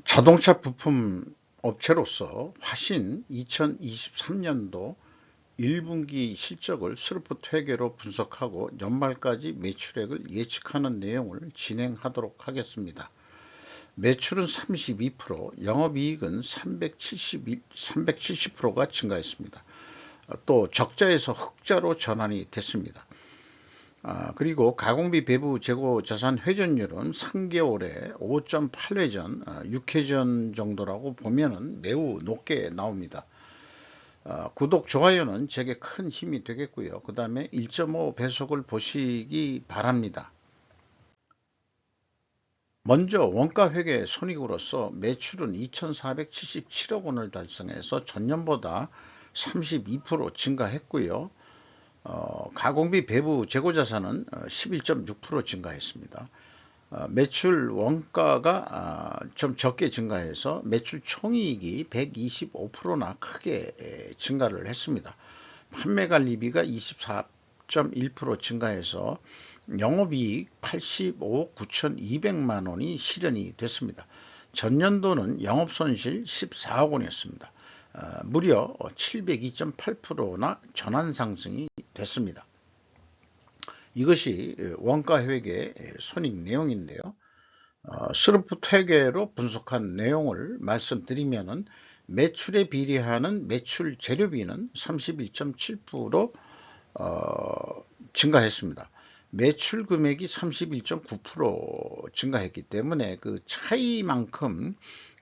자동차 부품 업체로서 화신 2023년도 1분기 실적을 스루프트 회계로 분석하고 연말까지 매출액을 예측하는 내용을 진행하도록 하겠습니다. 매출은 32%, 영업이익은 370%가 증가했습니다. 또 적자에서 흑자로 전환이 됐습니다. 그리고 가공비 배부 재고 자산 회전율은 3개월에 5.8회전, 6회전 정도라고 보면은 매우 높게 나옵니다. 구독, 좋아요는 제게 큰 힘이 되겠고요. 그 다음에 1.5 배속을 보시기 바랍니다. 먼저 원가회계 손익으로서 매출은 2,477억 원을 달성해서 전년보다 32% 증가했고요. 가공비 배부 재고자산은 11.6% 증가했습니다. 매출 원가가 좀 적게 증가해서 매출 총이익이 125%나 크게 증가를 했습니다. 판매관리비가 24.1% 증가해서 영업이익 85억 9,200만 원이 실현이 됐습니다. 전년도는 영업손실 14억 원이었습니다. 무려 702.8%나 전환 상승이 됐습니다. 이것이 원가회계 손익 내용인데요. 스루프트 회계로 분석한 내용을 말씀드리면은 매출에 비례하는 매출 재료비는 31.7% 증가했습니다. 매출 금액이 31.9% 증가했기 때문에 그 차이만큼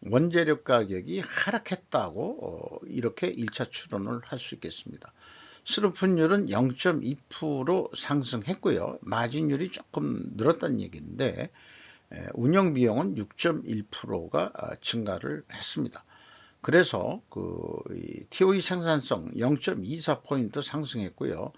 원재료 가격이 하락했다고 이렇게 1차 추론을 할 수 있겠습니다. 수루프율은 0.2% 상승했고요. 마진율이 조금 늘었다는 얘기인데 운영비용은 6.1%가 증가를 했습니다. 그래서 그 TOE 생산성 0.24포인트 상승했고요.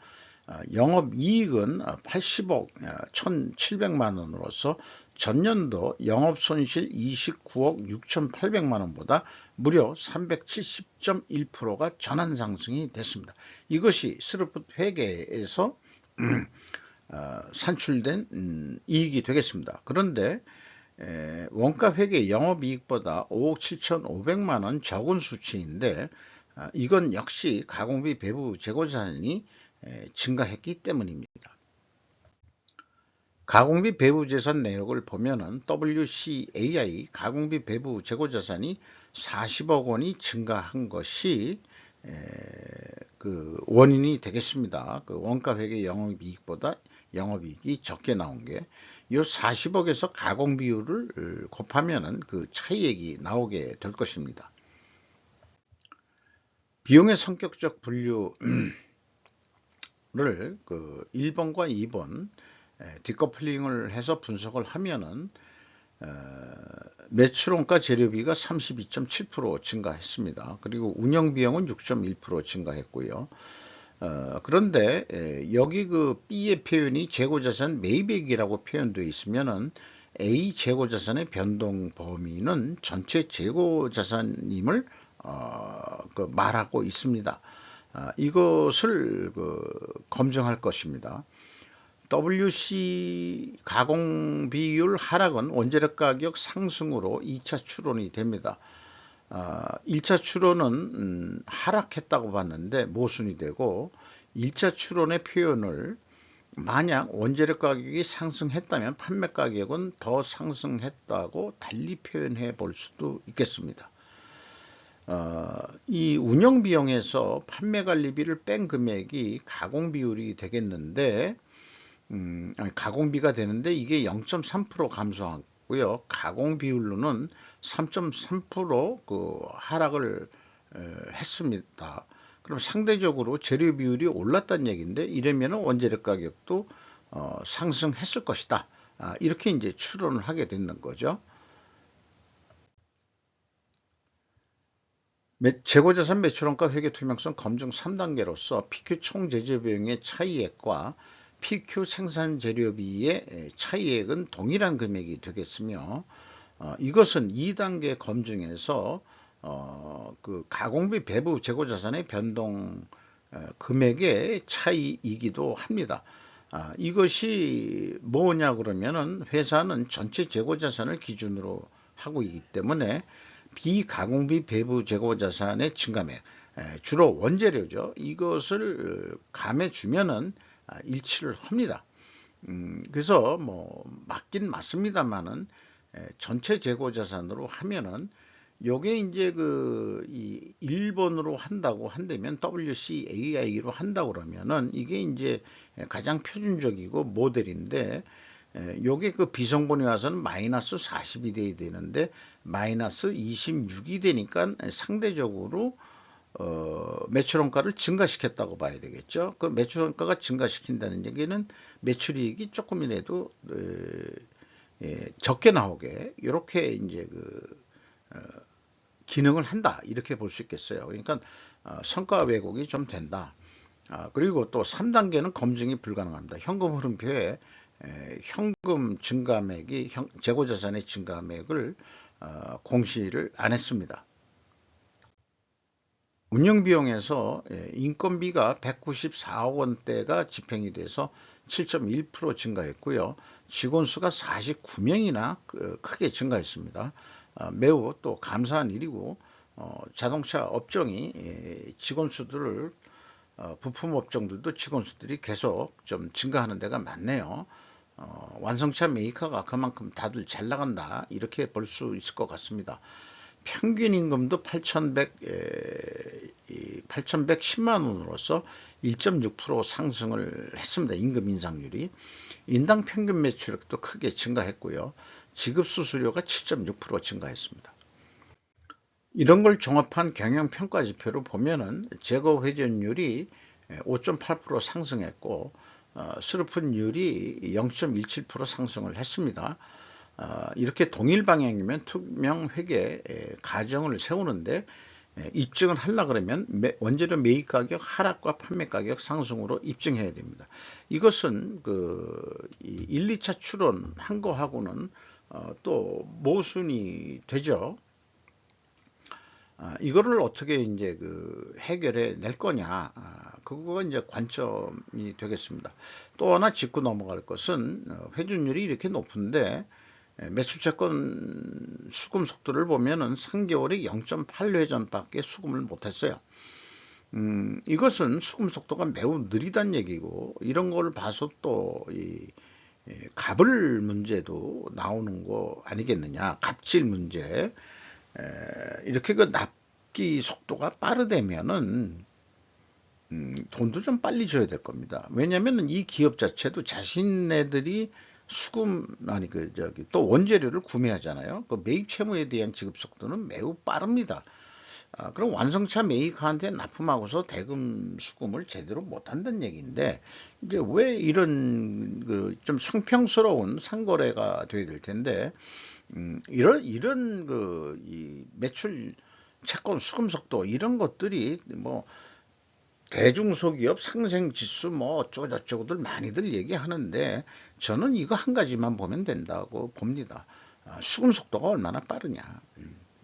영업이익은 80억 1,700만 원으로서 전년도 영업손실 29억 6,800만 원보다 무려 370.1%가 전환 상승이 됐습니다. 이것이 스루프트 회계에서 산출된 이익이 되겠습니다. 그런데 원가 회계 영업이익보다 5억 7,500만 원 적은 수치인데 이건 역시 가공비 배부 재고자산이 증가했기 때문입니다. 가공비 배부 재산 내역을 보면은 WCAI 가공비 배부 재고자산이 40억 원이 증가한 것이 그 원인이 되겠습니다. 그 원가 회계 영업이익보다 영업이익이 적게 나온 게 이 40억에서 가공 비율을 곱하면은 그 차이액이 나오게 될 것입니다. 비용의 성격적 분류를 그 1번과 2번 디커플링을 해서 분석을 하면은 매출원가 재료비가 32.7% 증가했습니다. 그리고 운영비용은 6.1% 증가했고요. 그런데 여기 그 B의 표현이 재고자산 매입액이라고 표현되어 있으면은 A 재고자산의 변동 범위는 전체 재고자산임을 그 말하고 있습니다. 이것을 그 검증할 것입니다. WC 가공 비율 하락은 원재료 가격 상승으로 2차 추론이 됩니다. 1차 추론은 하락했다고 봤는데 모순이 되고 1차 추론의 표현을 만약 원재료 가격이 상승했다면 판매 가격은 더 상승했다고 달리 표현해 볼 수도 있겠습니다. 이 운영 비용에서 판매 관리비를 뺀 금액이 가공 비율이 되겠는데 가공비가 되는데 이게 0.3% 감소하고요. 가공 비율로는 3.3% 하락을 했습니다. 그럼 상대적으로 재료 비율이 올랐다는 얘기인데 이러면 원재료 가격도 상승했을 것이다. 이렇게 이제 추론을 하게 되는 거죠. 재고자산 매출원가 회계 투명성 검증 3단계로서 PQ 총제조 비용의 차이액과 PQ 생산 재료비의 차이액은 동일한 금액이 되겠으며 이것은 2단계 검증에서 그 가공비 배부 재고자산의 변동 금액의 차이이기도 합니다. 이것이 뭐냐 그러면은 회사는 전체 재고자산을 기준으로 하고 있기 때문에 비가공비 배부 재고 자산의 증가액, 주로 원재료죠. 이것을 감해 주면은 일치를 합니다. 그래서 뭐 맞긴 맞습니다만은 전체 재고 자산으로 하면은 요게 이제 이 1번으로 한다고 한다면 WCAI로 한다고 그러면은 이게 이제 가장 표준적이고 모델인데, 요게 비성분이 와서는 마이너스 40이 돼야 되는데 마이너스 26이 되니까 상대적으로 매출 원가를 증가시켰다고 봐야 되겠죠. 그 매출 원가가 증가시킨다는 얘기는 매출이익이 조금이라도 적게 나오게 이렇게 이제 기능을 한다, 이렇게 볼 수 있겠어요. 그러니까 성과 왜곡이 좀 된다. 그리고 또 3단계는 검증이 불가능합니다. 현금 흐름표에 현금 증가액이 재고자산의 증가액을 공시를 안 했습니다. 운영비용에서 인건비가 194억 원대가 집행이 돼서 7.1% 증가했고요. 직원수가 49명이나 크게 증가했습니다. 매우 또 감사한 일이고, 자동차 업종이 직원수들을 부품 업종들도 직원수들이 계속 좀 증가하는 데가 많네요. 완성차 메이커가 그만큼 다들 잘 나간다, 이렇게 볼 수 있을 것 같습니다. 평균 임금도 8,110만 원으로서 1.6% 상승을 했습니다. 임금 인상률이. 인당 평균 매출액도 크게 증가했고요. 지급 수수료가 7.6% 증가했습니다. 이런 걸 종합한 경영평가 지표로 보면은 재고 회전율이 5.8% 상승했고, 수르푼율이 0.17% 상승을 했습니다. 이렇게 동일 방향이면 투명 회계 가정을 세우는데 입증을 하려 그러면 원재료 매입 가격 하락과 판매 가격 상승으로 입증해야 됩니다. 이것은 1, 2차 추론한 거하고는 또 모순이 되죠. 이거를 어떻게 이제 해결해 낼 거냐, 그거가 이제 관점이 되겠습니다. 또 하나 짚고 넘어갈 것은 회전율이 이렇게 높은데 매수채권 수금 속도를 보면은 3개월에 0.8회전밖에 수금을 못했어요. 이것은 수금 속도가 매우 느리다는 얘기고, 이런 걸 봐서 또 갑을 문제도 나오는 거 아니겠느냐, 갑질 문제. 이렇게 납기 속도가 빠르다면은 돈도 좀 빨리 줘야 될 겁니다. 왜냐하면 이 기업 자체도 자신네들이 수금 또 원재료를 구매하잖아요. 그 매입 채무에 대한 지급 속도는 매우 빠릅니다. 그럼 완성차 메이커한테 납품하고서 대금 수금을 제대로 못한다는 얘기인데, 이제 왜 이런 좀 형평스러운 상거래가 돼야 될 텐데, 이런 이 매출 채권 수금 속도, 이런 것들이 뭐 대중소기업 상생지수 뭐 어쩌고저쩌고들 많이들 얘기하는데, 저는 이거 한 가지만 보면 된다고 봅니다. 수금 속도가 얼마나 빠르냐.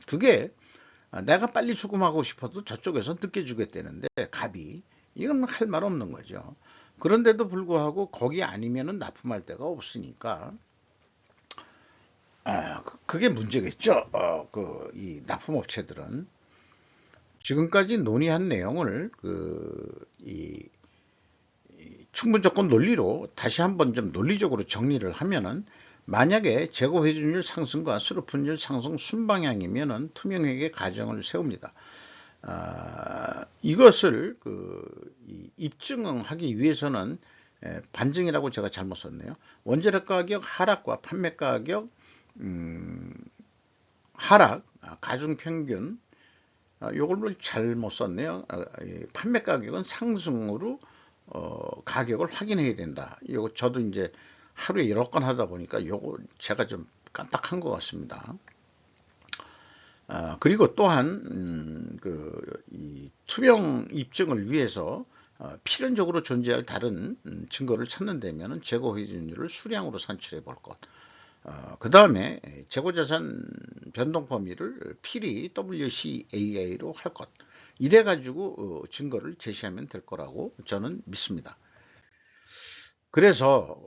그게 내가 빨리 수금하고 싶어도 저쪽에서 늦게 주겠다는데 갑이, 이건 할 말 없는 거죠. 그런데도 불구하고 거기 아니면은 납품할 데가 없으니까 그게 문제겠죠. 이 납품업체들은 지금까지 논의한 내용을 이 충분조건 논리로 다시 한번 좀 논리적으로 정리를 하면은, 만약에 재고 회전율 상승과 수르푼율 상승 순방향이면은 투명회계 가정을 세웁니다. 이것을 입증하기 위해서는 반증이라고 제가 잘못 썼네요. 원재료 가격 하락과 판매 가격 하락, 가중평균, 요걸 잘못 썼네요. 판매 가격은 상승으로 가격을 확인해야 된다. 이거 저도 이제 하루에 여러 건 하다 보니까 요거 제가 좀 깜빡한 것 같습니다. 그리고 또한 이 투명 입증을 위해서 필연적으로 존재할 다른 증거를 찾는다면 재고 회전율을 수량으로 산출해 볼 것. 그 다음에 재고자산 변동 범위를 필히 WCAI로 할 것. 이래 가지고 증거를 제시하면 될 거라고 저는 믿습니다. 그래서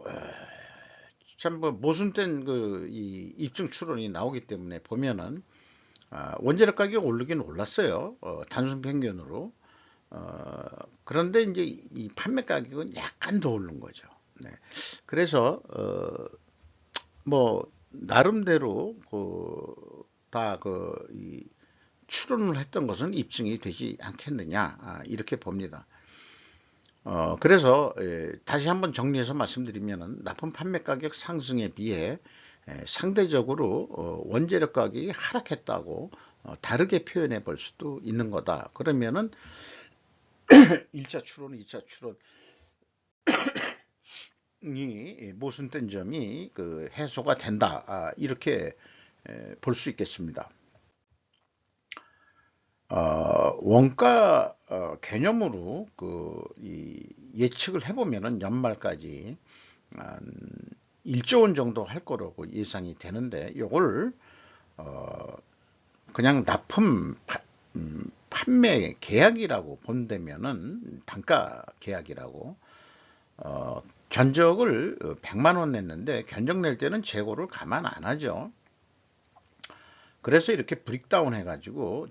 참 뭐 모순된 이 입증 추론이 나오기 때문에 보면은 원재료 가격이 오르긴 올랐어요. 단순 평균으로. 그런데 이제 이 판매 가격은 약간 더 오른 거죠. 네. 그래서 뭐 나름대로 이 추론을 했던 것은 입증이 되지 않겠느냐, 이렇게 봅니다. 그래서 다시 한번 정리해서 말씀드리면은 납품 판매 가격 상승에 비해 상대적으로 원재료 가격이 하락했다고 다르게 표현해 볼 수도 있는 거다. 그러면은 1차 추론, 2차 추론이 모순된 점이 해소가 된다. 이렇게 볼 수 있겠습니다. 원가 개념으로 이 예측을 해보면은 연말까지 한 1조 원 정도 할 거라고 예상이 되는데, 요걸 그냥 판매 계약이라고 본다면은 단가 계약이라고 견적을 100만 원 냈는데 견적 낼 때는 재고를 감안 안 하죠. 그래서 이렇게 브릭다운 해가지고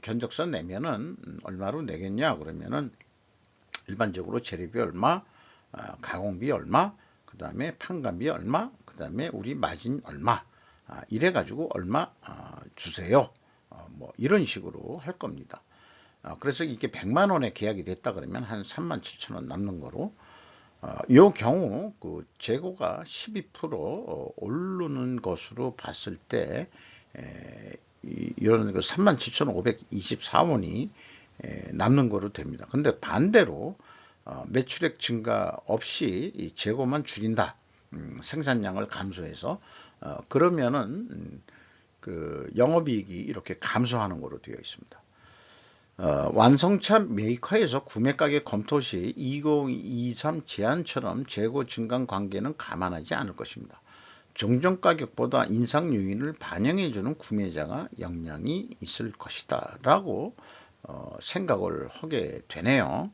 견적서 내면은 얼마로 내겠냐 그러면은 일반적으로 재료비 얼마, 가공비 얼마, 그 다음에 판관비 얼마, 그 다음에 우리 마진 얼마, 이래 가지고 얼마 주세요. 뭐 이런 식으로 할 겁니다. 그래서 이게 100만 원에 계약이 됐다 그러면 한 3만 7천 원 남는 거로, 요 경우 재고가 12% 오르는 것으로 봤을 때 이런 37,524원이 남는 거로 됩니다. 근데 반대로 매출액 증가 없이 이 재고만 줄인다. 생산량을 감소해서 그러면은 영업이익이 이렇게 감소하는 거로 되어 있습니다. 완성차 메이커에서 구매가격 검토 시 2023 제한처럼 재고 증가 관계는 감안하지 않을 것입니다. 정정 가격보다 인상 요인을 반영해주는 구매자가 역량이 있을 것이다 라고 생각을 하게 되네요.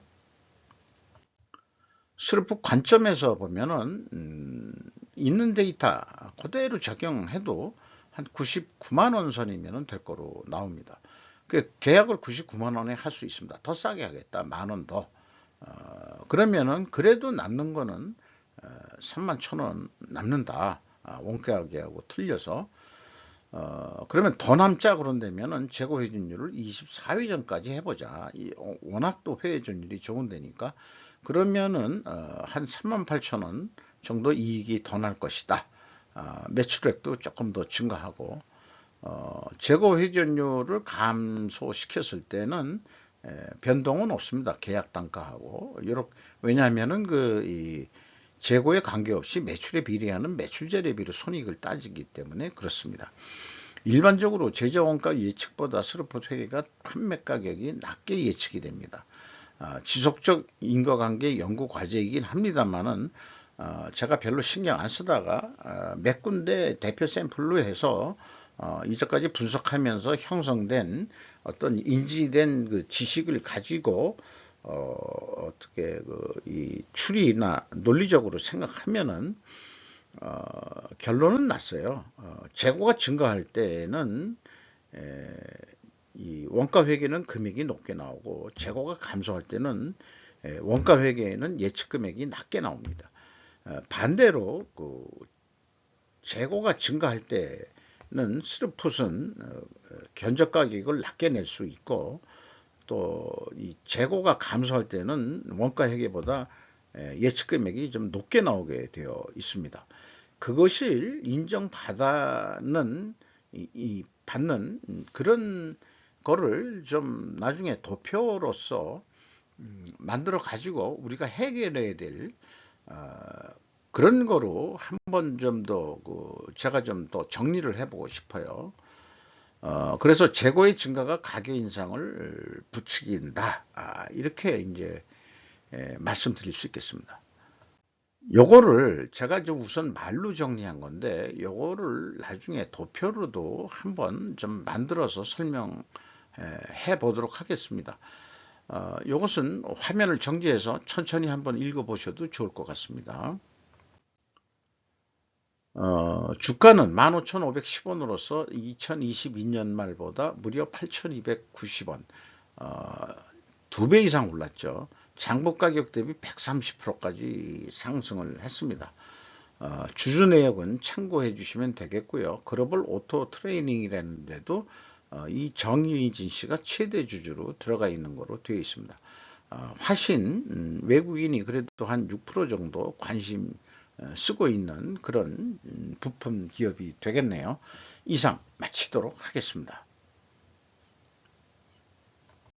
스루프 관점에서 보면은 있는 데이터 그대로 적용해도 한 99만 원 선이면 될 거로 나옵니다. 계약을 99만 원에 할 수 있습니다. 더 싸게 하겠다, 만 원 더. 그러면은 그래도 남는 거는 3만 1천 원 남는다. 원가 계약하고 틀려서. 그러면 더 남자 그런다면은 재고 회전율을 24회 전까지 해보자. 워낙 또 회전율이 좋은 데니까. 그러면은 한 3만 8천 원 정도 이익이 더 날 것이다. 매출액도 조금 더 증가하고, 재고 회전율을 감소시켰을 때는 변동은 없습니다. 계약 단가하고. 왜냐하면은 이 재고에 관계없이 매출에 비례하는 매출재 대비로 손익을 따지기 때문에 그렇습니다. 일반적으로 제조원가 예측보다 스루풋 회계가 판매 가격이 낮게 예측이 됩니다. 지속적 인과관계 연구 과제이긴 합니다만은 제가 별로 신경 안 쓰다가 몇 군데 대표 샘플로 해서 이제까지 분석하면서 형성된 어떤 인지된 지식을 가지고 어떻게 이 추리나 논리적으로 생각하면은 결론은 났어요. 재고가 증가할 때는 이 원가 회계는 금액이 높게 나오고, 재고가 감소할 때는 원가 회계에는 예측 금액이 낮게 나옵니다. 반대로 재고가 증가할 때는 스루풋은 견적 가격을 낮게 낼 수 있고, 또 이 재고가 감소할 때는 원가 회계보다 예측 금액이 좀 높게 나오게 되어 있습니다. 그것을 인정받는 받는 그런 거를 좀 나중에 도표로서 만들어 가지고 우리가 해결해야 될 그런 거로 한번 좀 더 제가 좀 더 정리를 해보고 싶어요. 그래서 재고의 증가가 가격 인상을 부추긴다. 이렇게 이제 말씀드릴 수 있겠습니다. 요거를 제가 좀 우선 말로 정리한 건데, 요거를 나중에 도표로도 한번 좀 만들어서 설명해 보도록 하겠습니다. 요것은 화면을 정지해서 천천히 한번 읽어 보셔도 좋을 것 같습니다. 주가는 15,510원으로서 2022년 말보다 무려 8,290원, 2배 이상 올랐죠. 장부 가격 대비 130%까지 상승을 했습니다. 주주 내역은 참고해 주시면 되겠고요. 글로벌 오토 트레이닝이라는 데도 이 정의진 씨가 최대 주주로 들어가 있는 거로 되어 있습니다. 화신 외국인이 그래도 한 6% 정도 관심 쓰고 있는 그런 부품 기업이 되겠네요. 이상 마치도록 하겠습니다.